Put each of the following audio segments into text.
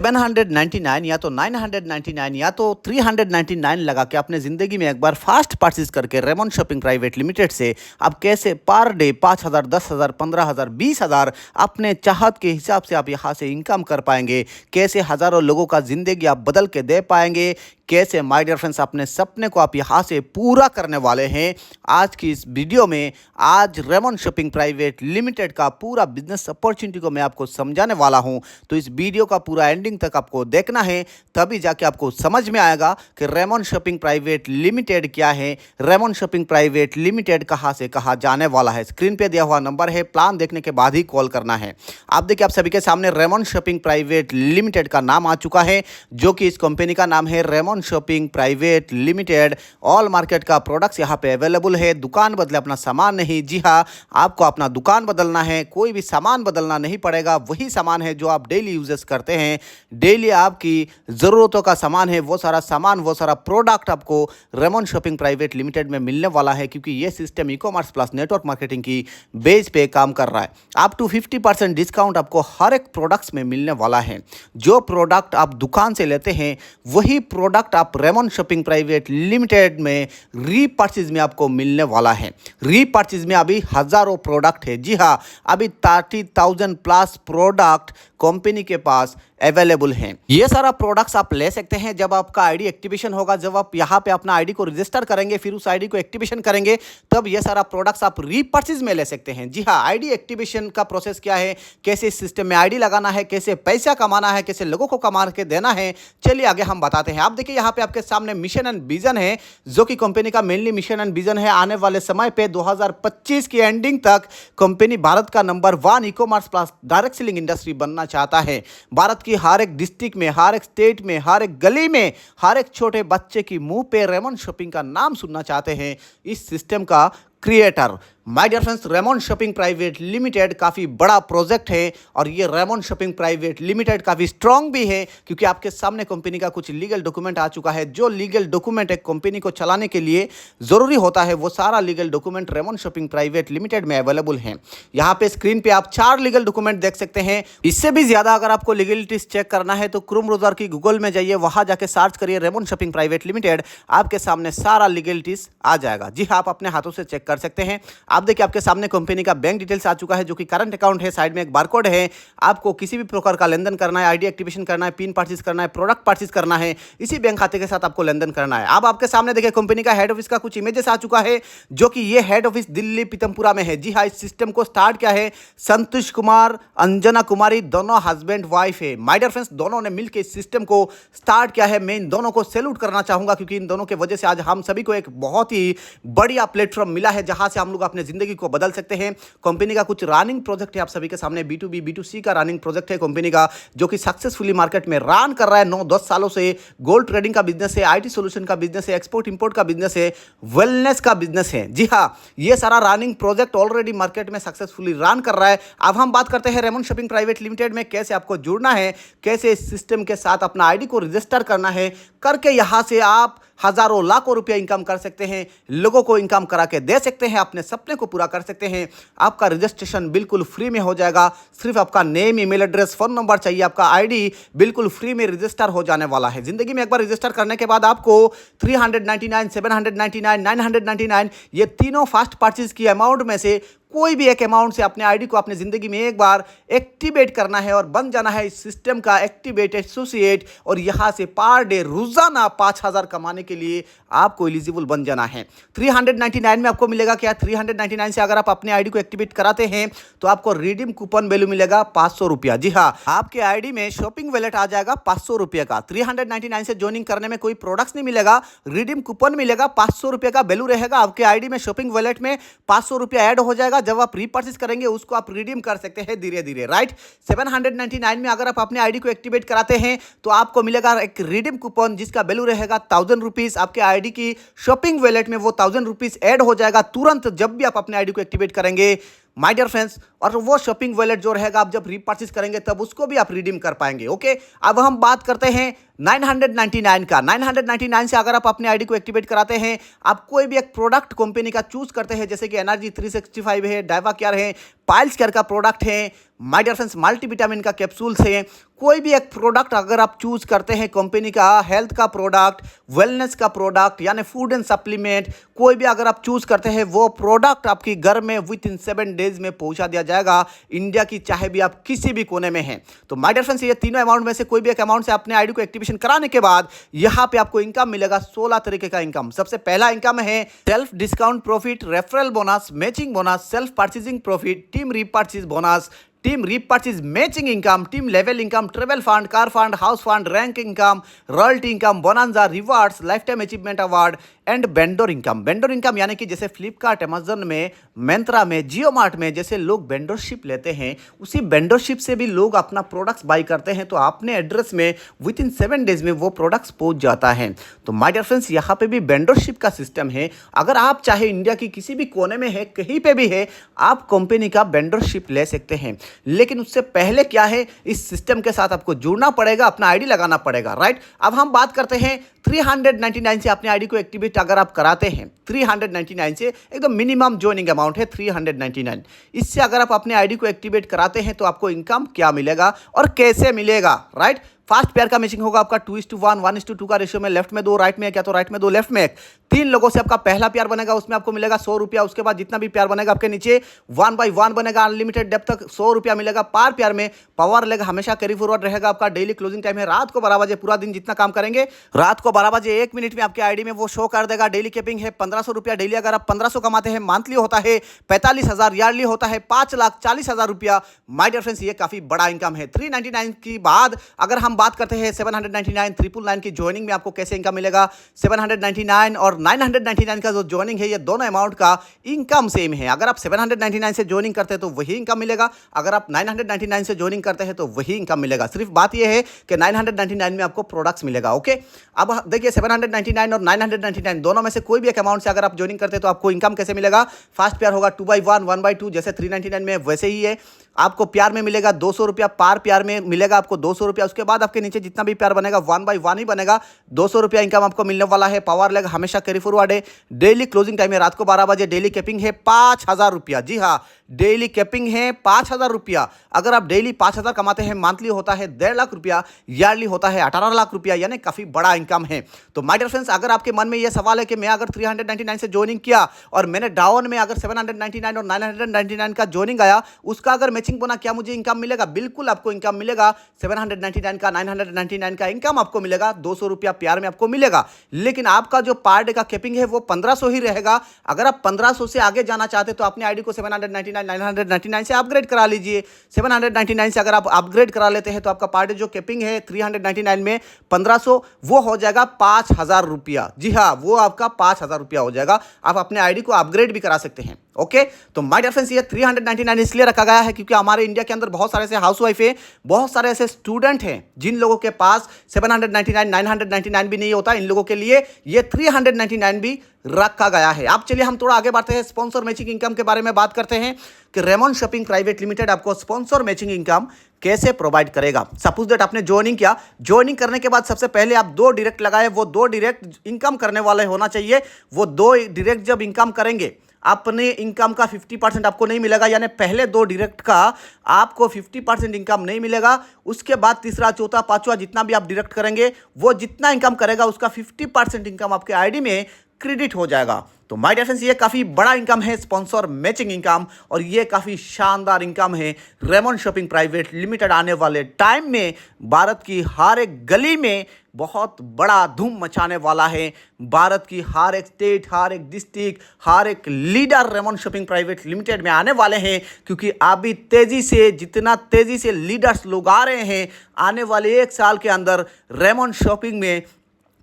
799 या तो 999 या तो 399 लगा के अपने ज़िंदगी में एक बार फास्ट परचेज करके रेमंड शॉपिंग प्राइवेट लिमिटेड से आप कैसे पर डे 5,000, 10,000, 15,000, 20,000 अपने चाहत के हिसाब से आप यहाँ से इनकम कर पाएंगे। कैसे हज़ारों लोगों का ज़िंदगी आप बदल के दे पाएंगे। कैसे माय डियर फ्रेंड्स अपने सपने को आप यहाँ से पूरा करने वाले हैं। आज की इस वीडियो में आज रेमंड शॉपिंग प्राइवेट लिमिटेड का पूरा बिजनेस अपॉर्चुनिटी को मैं आपको समझाने वाला हूँ। तो इस वीडियो का पूरा एंडिंग तक आपको देखना है, तभी जाके आपको समझ में आएगा कि रेमंड शॉपिंग प्राइवेट लिमिटेड क्या है, रेमंड शॉपिंग प्राइवेट लिमिटेड कहाँ से कहाँ जाने वाला है। स्क्रीन पे दिया हुआ नंबर है, प्लान देखने के बाद ही कॉल करना है। आप देखिए आप सभी के सामने रेमंड शॉपिंग प्राइवेट लिमिटेड का नाम आ चुका है, जो कि इस कंपनी का नाम है Raymond shopping private limited. All market का प्रोडक्ट्स यहाँ पे अवेलेबल है। दुकान बदले अपना सामान नहीं। जी हाँ, आपको अपना दुकान बदलना है, कोई भी सामान बदलना नहीं पड़ेगा। वही सामान है जो आप डेली यूजेस करते हैं, डेली आपकी ज़रूरतों का सामान है। वो सारा सामान, वो सारा प्रोडक्ट आपको रेमंड शॉपिंग प्राइवेट लिमिटेड में मिलने वाला है, क्योंकि ये system e-commerce plus network marketing की बेस पे काम कर रहा है। अप टू 50% डिस्काउंट आपको हर एक प्रोडक्ट्स में मिलने वाला है। जो प्रोडक्ट आप दुकान से लेते हैं वही प्रोडक्ट आप रेमंड शॉपिंग प्राइवेट लिमिटेड में रीपर्चेज में आपको मिलने वाला है। रीपर्चेज में अभी हजारों प्रोडक्ट है। जी हाँ, अभी 30,000 प्लस प्रोडक्ट कंपनी के पास अवेलेबल हैं। ये सारा प्रोडक्ट्स आप ले सकते हैं जब आपका आईडी एक्टिवेशन होगा। जब आप यहाँ पे अपना आईडी को रजिस्टर करेंगे, फिर उस आईडी को एक्टिवेशन करेंगे, तब ये सारा प्रोडक्ट्स आप रीपर्चेज में ले सकते हैं। जी हाँ, आईडी एक्टिवेशन का प्रोसेस क्या है, कैसे इस सिस्टम में आईडी लगाना है, कैसे पैसा कमाना है, कैसे लोगों को कमा के देना है, चलिए आगे हम बताते हैं। आप देखिए यहाँ पे आपके सामने मिशन एंड विजन है, जो कि कंपनी का मेनली मिशन एंड विजन है। आने वाले समय पे 2025 की एंडिंग तक कंपनी भारत का number 1 e-commerce plus direct selling industry बनना चाहता है। भारत की हर एक डिस्ट्रिक्ट में, हर एक स्टेट में, हर एक गली में, हर एक छोटे बच्चे की मुंह पे रेमंड शॉपिंग का नाम सुनना चाहते हैं इस सिस्टम का creator. My dear friends, Raymond shopping private limited काफ़ी बड़ा प्रोजेक्ट है, और ये रेमंड शॉपिंग प्राइवेट लिमिटेड काफ़ी स्ट्रांग भी है, क्योंकि आपके सामने कंपनी का कुछ लीगल डॉक्यूमेंट आ चुका है। जो लीगल डॉक्यूमेंट एक कंपनी को चलाने के लिए ज़रूरी होता है, वो सारा legal document Raymond shopping private limited में अवेलेबल है। यहाँ पे स्क्रीन पे आप 4 लीगल डॉक्यूमेंट देख सकते हैं। इससे भी ज़्यादा अगर आपको लीगलिटीज चेक करना है तो क्रोम ब्राउज़र की गूगल में जाइए, वहाँ जाके सर्च करिए रेमंड शॉपिंग प्राइवेट लिमिटेड, आपके सामने सारा लीगलिटीज आ जाएगा। जी हाँ, आप अपने हाथों से चेक कर सकते हैं। आप देखिए आपके सामने कंपनी का बैंक डिटेल्स आ चुका है, जो कि करंट अकाउंट है। साइड में एक बारकोड है। आपको किसी भी प्रकार का लेनदेन करना है, आईडी एक्टिवेशन करना है, पिन परचेज करना है, प्रोडक्ट परचेज करना है, इसी बैंक खाते के साथ आपको लेनदेन करना है। अब आपके सामने देखिए कंपनी का हेड ऑफिस का कुछ इमेजेस आ चुका है, जो कि ये हेड ऑफिस दिल्ली पीतमपुरा में है। जी हाँ, इस सिस्टम को स्टार्ट किया है संतोष कुमार, अंजना कुमारी, दोनों हस्बैंड वाइफ है। माय डियर फ्रेंड्स, दोनों ने मिलकर इस सिस्टम को स्टार्ट किया है। मैं इन दोनों को सैल्यूट करना चाहूंगा, क्योंकि इन दोनों की वजह से आज हम सभी को एक बहुत ही बढ़िया प्लेटफॉर्म मिला है, जहां से हम लोग अपने जिंदगी को बदल सकते हैं। कंपनी का कुछ रनिंग प्रोजेक्ट है, आप सभी के सामने B2B B2C का रनिंग प्रोजेक्ट है कंपनी का, जो कि सक्सेसफुली मार्केट में रन कर रहा है। 9-10 सालों से गोल्ड ट्रेडिंग का बिजनेस है, IT सोल्यूशन का बिजनेस है, एक्सपोर्ट इंपोर्ट का बिजनेस है, वेलनेस का बिजनेस है। जी हाँ, ये सारा रनिंग प्रोजेक्ट ऑलरेडी मार्केट में सक्सेसफुली रन कर रहा है। अब हम बात करते हैं रेमंड शॉपिंग प्राइवेट लिमिटेड में कैसे आपको जुड़ना है, कैसे इस सिस्टम के साथ अपना आईडी को रजिस्टर करना है, करके यहां से आप हजारों लाखों रुपया इनकम कर सकते हैं, लोगों को इनकम करा के दे सकते हैं, अपने सपने को पूरा कर सकते हैं। आपका रजिस्ट्रेशन बिल्कुल फ्री में हो जाएगा। सिर्फ आपका name, email address, phone number चाहिए। आपका आईडी बिल्कुल फ्री में रजिस्टर हो जाने वाला है। जिंदगी में एक बार रजिस्टर करने के बाद आपको 399, 799, 999 ये तीनों फास्ट परचेज की अमाउंट में से कोई भी एक अमाउंट से अपने आईडी को अपने जिंदगी में एक बार एक्टिवेट करना है और बन जाना है इस सिस्टम का एक्टिवेट एसोसिएट, और यहां से पर डे रोजाना 5,000 कमाने के लिए आपको एलिजिबल बन जाना है। 399 में आपको मिलेगा क्या? 399 से अगर आप अपने आईडी को एक्टिवेट कराते हैं तो आपको रिडीम कूपन वैल्यू मिलेगा 500 रुपया। जी हाँ, आपके आईडी में शॉपिंग वैलेट आ जाएगा 500 रुपये का। 399 से ज्वाइनिंग करने में कोई प्रोडक्ट्स नहीं मिलेगा, रिडीम कूपन मिलेगा, 500 रुपये का वैल्यू रहेगा। आपके आईडी में शॉपिंग वैलेट में 500 रुपया ऐड हो जाएगा। जब आप रीपर्चेज करेंगे उसको आप रिडीम कर सकते हैं धीरे धीरे, राइट। 799 में अगर आप अपने आईडी को एक्टिवेट कराते हैं तो आपको मिलेगा एक रिडीम कूपन, जिसका वैल्यू रहेगा 1000 रुपीज। आपके आईडी की शॉपिंग वैलेट में वो 1000 रुपीज ऐड हो जाएगा तुरंत जब भी आप अपने आईडी को एक्टिवेट करेंगे, माय डियर फ्रेंड्स। और वो शॉपिंग वैलेट जो रहेगा आप जब रीपर्चेज करेंगे तब उसको भी आप रिडीम कर पाएंगे। ओके, अब हम बात करते हैं 999 का। 999 से अगर आप अपने आईडी को एक्टिवेट कराते हैं, आप कोई भी एक प्रोडक्ट कंपनी का चूज करते हैं, जैसे कि एनर्जी 365 है, डाइवा केयर है, पाइल्स केयर का प्रोडक्ट है, माय डियर फ्रेंड्स मल्टीविटामिन का कैप्सूल्स है, कोई भी एक प्रोडक्ट अगर आप चूज करते हैं कंपनी का, हेल्थ का प्रोडक्ट, वेलनेस का प्रोडक्ट यानी फूड एंड सप्लीमेंट, कोई भी अगर आप चूज करते हैं, वो प्रोडक्ट आपकी घर में विद इन 7 डेज में पहुंचा दिया जाएगा, इंडिया की चाहे भी आप किसी भी कोने में हैं। तो माय डियर फ्रेंड्स, ये तीनों अमाउंट में से कोई भी एक अमाउंट से अपने आईडी को एक्टिवेशन कराने के बाद यहां पे आपको इनकम मिलेगा 16 तरीके का इनकम। सबसे पहला इनकम है self discount profit, referral bonus, matching bonus, self purchasing profit, team repurchase bonus, team repurchase matching income, team level income, travel fund, car fund, house fund, rank income, royalty income, bonanza, rewards, life time achievement award and vendor income. Vendor income यानी कि जैसे Flipkart, Amazon में, मिंत्रा में, जियो mart में जैसे लोग वेंडरशिप लेते हैं, उसी वेंडरशिप से भी लोग अपना प्रोडक्ट्स बाई करते हैं, तो अपने एड्रेस में विद इन 7 डेज में वो प्रोडक्ट्स पहुंच जाता है। तो माय डियर फ्रेंड्स, यहाँ पे भी वेंडरशिप का सिस्टम है। अगर आप चाहे इंडिया की किसी भी कोने में है, कहीं पे भी है, आप कंपनी का वेंडरशिप ले सकते हैं। लेकिन उससे पहले क्या है, इस सिस्टम के साथ आपको जुड़ना पड़ेगा, अपना आईडी लगाना पड़ेगा, राइट। अब हम बात करते हैं 399 से अपने आईडी को एक्टिवेट अगर आप कराते हैं, 399 से एकदम मिनिमम ज्वाइनिंग अमाउंट है 399। इससे अगर आप अपने आईडी को एक्टिवेट कराते हैं तो आपको इनकम क्या मिलेगा और कैसे मिलेगा, राइट। फास्ट पेयर का मैचिंग होगा आपका 2:1, 1:2 का रेशियो में, लेफ्ट में 2 राइट में 1, या तो राइट में 2 लेफ्ट में 1। 3 लोगों से आपका पहला प्यार बनेगा, उसमें आपको मिलेगा 100 रुपया। उसके बाद जितना भी प्यार बनेगा आपके नीचे 1/1 बनेगा, अनलिमिटेड डेप्थ तक 100 रुपया मिलेगा पर प्यार में। पावर लेग हमेशा कैरी फॉरवर्ड रहेगा आपका। डेली क्लोजिंग टाइम है रात को 12 बजे। पूरा दिन जितना काम करेंगे रात को 12 बजे 1 मिनट में आपके आईडी में वो शो कर देगा। डेली कैपिंग है 1500 रुपया डेली। अगर आप 1500 कमाते हैं, मंथली होता है 45,000, ईयरली होता है 5,40,000 रुपया। माय डियर फ्रेंड्स, ये काफी बड़ा इनकम है। 399 की बाद अगर हम बात करते हैं 799, 999 की ज्वाइनिंग में आपको कैसे इनकम मिलेगा। 799 और 999 का जो ज्वाइनिंग है, ये दोनों अमाउंट का इनकम सेम है। अगर आप 799 से ज्वाइनिंग करते हैं तो वही इनकम मिलेगा, अगर आप 999 से ज्वाइनिंग करते हैं तो वही इनकम मिलेगा। सिर्फ बात यह है कि 999 में आपको प्रोडक्ट्स मिलेगा, ओके। अब देखिए 799 और 999 दोनों में से कोई भी एक अमाउंट से अगर आप ज्वाइनिंग करते हैं तो आपको इनकम कैसे मिलेगा। फास्ट प्यार होगा 2/1, 1/2, जैसे 399 में वैसे ही है। आपको प्यार में मिलेगा 200 रुपया, पार प्यार में मिलेगा आपको 200 रुपया। उसके बाद आपके नीचे जितना भी प्यार बनेगा 1/1 ही बनेगा, 200 रुपया इनकम आपको मिलने वाला है। पावर लेग हमेशा कैरी फॉरवर्ड है। डेली क्लोजिंग टाइम है रात को 12 बजे। डेली कैपिंग है 5,000 रुपया। जी हाँ, डेली कैपिंग है 5,000 रुपया। अगर आप डेली 5,000 कमाते हैं, मंथली होता है 1.5 लाख रुपया, ईयरली होता है 18 लाख रुपया, यानी काफी बड़ा इनकम है। तो माय डियर फ्रेंड्स, अगर आपके मन में यह सवाल है कि मैं अगर 399 से ज्वाइनिंग किया और मैंने डाउन में अगर 799 और 999 का ज्वाइनिंग आया, उसका अगर मैचिंग बना, क्या मुझे इनकम मिलेगा? बिल्कुल आपको इनकम मिलेगा। 799 का, 999 का इनकम आपको मिलेगा, 200 रुपया प्यार में आपको मिलेगा। लेकिन आपका जो पर डे का कैपिंग है वो 1500 ही रहेगा। अगर आप 1500 से आगे जाना चाहते तो अपने आईडी को 799, 999 से अपग्रेड करा लीजिए। 799 से अगर आप अपग्रेड करा लेते हैं तो आपका पर डे जो कैपिंग है 399 में 1500, वो हो जाएगा 5,000 रुपया। जी हाँ, वो आपका 5,000 रुपया हो जाएगा। आप अपने आईडी को अपग्रेड भी करा सकते हैं, ओके। तो माय डियर फ्रेंड्स, ये 399 इसलिए रखा गया है क्योंकि हमारे इंडिया के अंदर बहुत सारे ऐसे हाउसवाइफ है, बहुत सारे ऐसे स्टूडेंट हैं जिन लोगों के पास 799, 999 भी नहीं होता। इन लोगों के लिए ये 399 भी रखा गया है। अब चलिए हम थोड़ा आगे बढ़ते हैं, स्पॉन्सर मैचिंग इनकम के बारे में बात करते हैं कि रेमंड शॉपिंग प्राइवेट लिमिटेड आपको स्पॉन्सर मैचिंग इनकम कैसे प्रोवाइड करेगा। सपोज दैट आपने ज्वाइनिंग किया, ज्वाइनिंग करने के बाद सबसे पहले आप 2 डायरेक्ट लगाए, वो 2 डायरेक्ट इनकम करने वाले होना चाहिए। वो 2 डायरेक्ट जब इनकम करेंगे, अपने इनकम का 50% आपको नहीं मिलेगा, यानी पहले 2 डायरेक्ट का आपको 50% इनकम नहीं मिलेगा। उसके बाद तीसरा, चौथा, पांचवा जितना भी आप डायरेक्ट करेंगे, वो जितना इनकम करेगा उसका 50% इनकम आपके आईडी में क्रेडिट हो जाएगा। तो माय डियर फ्रेंड्स, ये काफ़ी बड़ा इनकम है, स्पॉन्सर मैचिंग इनकम, और ये काफ़ी शानदार इनकम है। रेमंड शॉपिंग प्राइवेट लिमिटेड आने वाले टाइम में भारत की हर एक गली में बहुत बड़ा धूम मचाने वाला है। भारत की हर एक स्टेट, हर एक डिस्ट्रिक्ट, हर एक leader Raymond shopping private limited में आने वाले हैं, क्योंकि अभी तेज़ी से, जितना तेज़ी से लीडर्स लोग आ रहे हैं, आने वाले 1 साल के अंदर रेमंड शॉपिंग में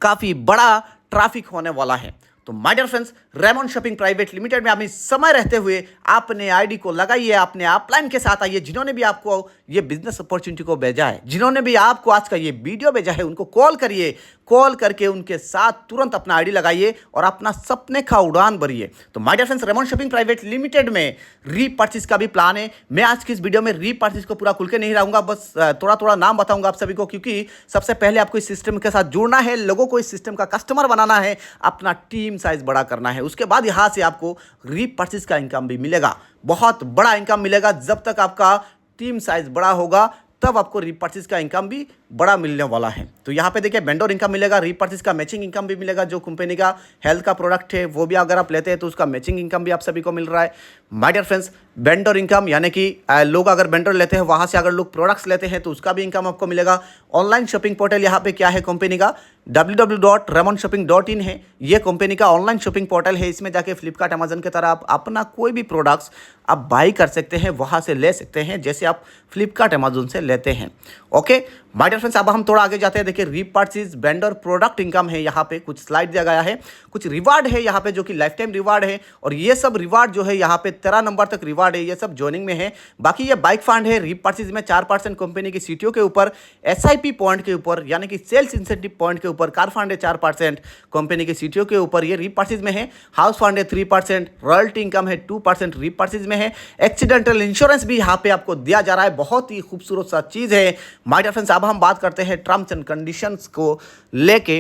काफ़ी बड़ा ट्रैफिक होने वाला है। तो my dear friends, Raymond shopping private limited में अपनी समय रहते हुए आपने आईडी को लगाइए, अपने अपलाइन के साथ आइए। जिन्होंने भी आपको ये बिजनेस अपॉर्चुनिटी को भेजा है, जिन्होंने भी आपको आज का ये वीडियो भेजा है, उनको कॉल करिए। कॉल करके उनके साथ तुरंत अपना आईडी लगाइए और अपना सपने का उड़ान भरिए। तो my dear friends, Raymond shopping private limited में रीपर्चेज का भी प्लान है। मैं आज की इस वीडियो में रीपर्चेज को पूरा खुल के नहीं रहूंगा, बस थोड़ा थोड़ा नाम बताऊंगा आप सभी को, क्योंकि सबसे पहले आपको इस सिस्टम के साथ जुड़ना है, लोगों को इस सिस्टम का कस्टमर बनाना है, अपना टीम साइज बड़ा करना है। उसके बाद यहां से आपको रीपर्चेज का इनकम भी मिलेगा, बहुत बड़ा इनकम मिलेगा। जब तक आपका टीम साइज बड़ा होगा तब आपको रीपर्चेज का इनकम भी बड़ा मिलने वाला है। तो यहाँ पे देखिए, वेंडर इनकम मिलेगा, रीपर्चेज का मैचिंग इनकम भी मिलेगा। जो कंपनी का हेल्थ का प्रोडक्ट है वो भी अगर आप लेते हैं तो उसका मैचिंग इनकम भी आप सभी को मिल रहा है। My dear friends, vendor income यानी कि लोग अगर वेंडर लेते हैं, वहाँ से अगर लोग प्रोडक्ट्स लेते हैं तो उसका भी इनकम आपको मिलेगा। ऑनलाइन शॉपिंग पोर्टल यहाँ पे क्या है कंपनी का, www.remonshopping.in है। ये कंपनी का ऑनलाइन शॉपिंग पोर्टल है। इसमें जाके फ्लिपकार्ट, अमेजन की तरह आप अपना कोई भी प्रोडक्ट्स आप बाई कर सकते हैं, वहाँ से ले सकते हैं, जैसे आप फ्लिपकार्ट, अमेजन से लेते हैं। ओके माय डियर फ्रेंड्स, अब हम थोड़ा आगे जाते हैं। देखिए, रीपर्चेज, वेंडर, प्रोडक्ट इनकम है। यहाँ पे कुछ स्लाइड दिया गया है, कुछ रिवार्ड है यहाँ पे जो कि लाइफ टाइम रिवार्ड है। और ये सब रिवार्ड जो है यहाँ पे 13 नंबर तक रिवार्ड है, ये सब ज्वाइनिंग में है। बाकी ये बाइक फंड है। रीपर्चेज में 4% कंपनी की सीटीओ के ऊपर, SIP पॉइंट के ऊपर यानी कि सेल्स इंसेंटिव पॉइंट के ऊपर, कार फंड है 4% कंपनी की सीटीओ के ऊपर, ये रीपर्चेज में है। हाउस फंड है 3%, रॉयल्टी इनकम है 2% रीपर्चेज में है। एक्सीडेंटल इंश्योरेंस भी यहाँ पे आपको दिया जा रहा है, बहुत ही खूबसूरत सा चीज़ है। माय डियर फ्रेंड्स, अब हम बात करते हैं टर्म्स एंड कंडीशंस को लेके।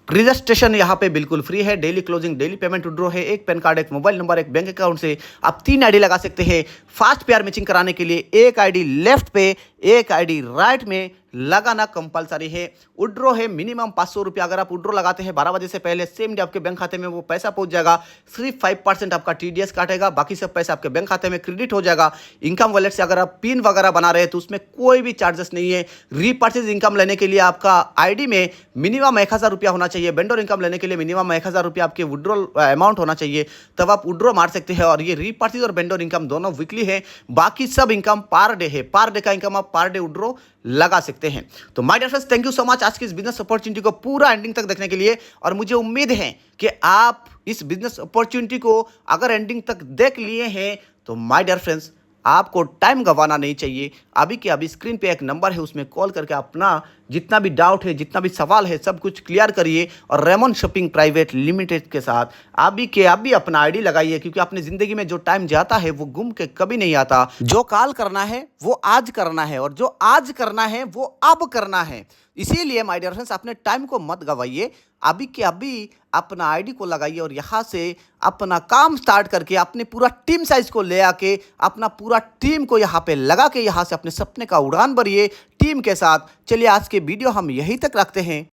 रजिस्ट्रेशन यहाँ पे बिल्कुल फ्री है। Daily closing, daily payment withdraw है। एक पैन कार्ड, एक मोबाइल नंबर, एक बैंक अकाउंट से आप 3 आईडी लगा सकते हैं। फास्ट पेयर मैचिंग कराने के लिए एक आईडी लेफ्ट पे, एक आईडी राइट में लगाना कंपलसरी है। विड्रॉ है मिनिमम 500 रुपया। अगर आप विड्रॉ लगाते हैं 12 बजे से पहले, सेम डे आपके बैंक खाते में वो पैसा पहुंच जाएगा। सिर्फ 5% आपका TDS काटेगा, बाकी सब पैसा आपके बैंक खाते में क्रेडिट हो जाएगा। इनकम वॉलेट से अगर आप पिन वगैरह बना रहे हैं तो उसमें कोई भी चार्जेस नहीं है। रीपर्चेज इनकम लेने के लिए आपका आईडी में मिनिमम 1000 रुपया होना चाहिए। वेंडर इनकम लेने के लिए मिनिमम 1000 रुपया आपके विड्रॉल अमाउंट होना चाहिए, तब आप विड्रॉ मार सकते हैं। और ये रीपर्चेज और वेंडर इनकम दोनों वीकली है। बाकी सब इनकम पर डे है। पर डे का इनकम आप पर डे विड्रॉ लगा सकते हैं। तो my dear friends, thank you so much आज की इस बिजनेस अपॉर्चुनिटी को पूरा एंडिंग तक देखने के लिए। और मुझे उम्मीद है कि आप इस बिजनेस अपॉर्चुनिटी को अगर एंडिंग तक देख लिए हैं तो माय डियर फ्रेंड्स, आपको टाइम गंवाना नहीं चाहिए। अभी के अभी स्क्रीन पे एक नंबर है, उसमें कॉल करके अपना जितना भी डाउट है, जितना भी सवाल है, सब कुछ क्लियर करिए। और रेमन शॉपिंग प्राइवेट लिमिटेड के साथ अभी के अभी अपना आईडी लगाइए, क्योंकि अपनी ज़िंदगी में जो टाइम जाता है वो घूम के कभी नहीं आता। जो काल करना है वो आज करना है, और जो आज करना है वो अब करना है। इसीलिए माय डियर फ्रेंड्स, अपने टाइम को मत गवाइए। अभी के अभी अपना आईडी को लगाइए और यहाँ से अपना काम स्टार्ट करके अपने पूरा टीम साइज को ले आके अपना पूरा टीम को यहाँ पे लगा के यहाँ से अपने सपने का उड़ान भरिए टीम के साथ। चलिए, आज के वीडियो हम यहीं तक रखते हैं।